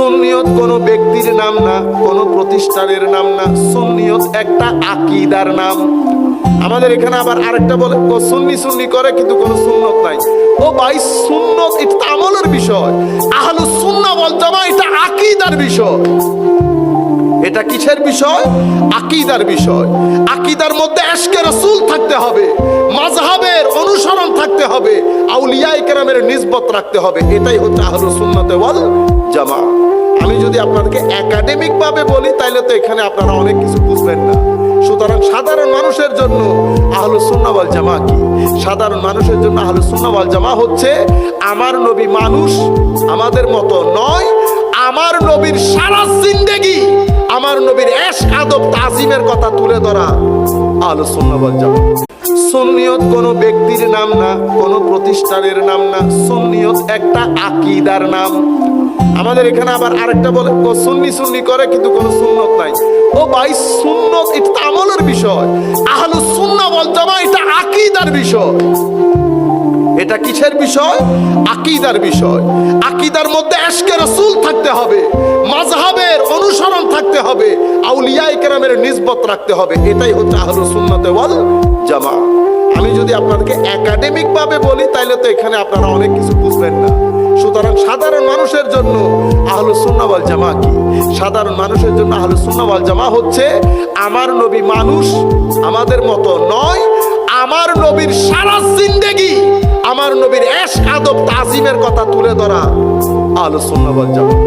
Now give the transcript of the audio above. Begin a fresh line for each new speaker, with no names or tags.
সুন্নিয়ত কোনো ব্যক্তির নাম না, কোনো প্রতিষ্ঠানের নাম না। সুন্নিয়ত একটা আকীদার নাম। আমাদের এখানে আবার আরেকটা বলে সুন্নি সুন্নি করে কিন্তু কোনো সুন্নত নাই। ও ভাই, সুন্নত এটা আমলের বিষয়, আহলুস সুন্নাহ ওয়াল জামাআহ এটা আকীদার বিষয়। এটা কিসের বিষয়? আকীদার বিষয়। আকীদার মধ্যে ইশকে রাসূল থাকতে হবে, মাযহাবের অনুসরণ থাকতে হবে, আউলিয়ায়ে কেরামের নিসবত রাখতে হবে। এটাই হচ্ছে আহলুস সুন্নাহ ওয়াল জামাআহ। আমি যদি আপনাদেরকে একাডেমিক ভাবে বলি তাহলে তো এখানে আপনারা অনেক কিছু বুঝবেন না। সুতরাং সাধারণ মানুষের জন্য আহলুস সুন্নাহ ওয়াল জামাআহ কি? সাধারণ মানুষের জন্য আহলুস সুন্নাহ ওয়াল জামাআহ হচ্ছে আমার নবী মানুষ, আমাদের মতো নয়। আমার নবীর সারা জিন্দেগি, আমার নবীর ইশক আদব তাজিমের কথা তুলে ধরা আহলুস সুন্নাহ ওয়াল জামাআহ। সুন্নিয়ত কোনো ব্যক্তির নাম না, কোনো প্রতিষ্ঠানের নাম না। সুন্নিয়ত একটা আকীদার নাম। আমাদের এখানে আবার আরেকটা বলে সুন্নি সুন্নি করে কিন্তু কোনো সুন্নত নাই। ও ভাই, সুন্নত এটা আমলের বিষয়, আহলুস সুন্নাহ ওয়াল জামাআহ এটা আকীদার বিষয়। এটা কিসের বিষয়? আকীদার বিষয়। আকীদার মধ্যে ইশকে রাসূল থাকতে হবে, মাযহাবের অনুসরণ থাকতে হবে, আউলিয়ায়ে কেরামের নিসবত রাখতে হবে। এটাই হচ্ছে আহলুস সুন্নাহ ওয়াল জামাআহ। আমি যদি আপনাদেরকে একাডেমিক ভাবে বলি তাহলে তো এখানে আপনারা অনেক কিছু বুঝবেন না। সুতরাং সাধারণ মানুষের জন্য আহলুস সুন্নাহ ওয়াল জামাআহ কি? সাধারণ মানুষের জন্য আহলুস সুন্নাহ ওয়াল জামাআহ হচ্ছে আমার নবী মানুষ, আমাদের মতো নয়। আমার নবীর সারা জিন্দেগি, আমার নবীর ইশক আদব তাজিমের কথা তুলে ধরা আহলুস সুন্নাহ ওয়াল জামাআহ।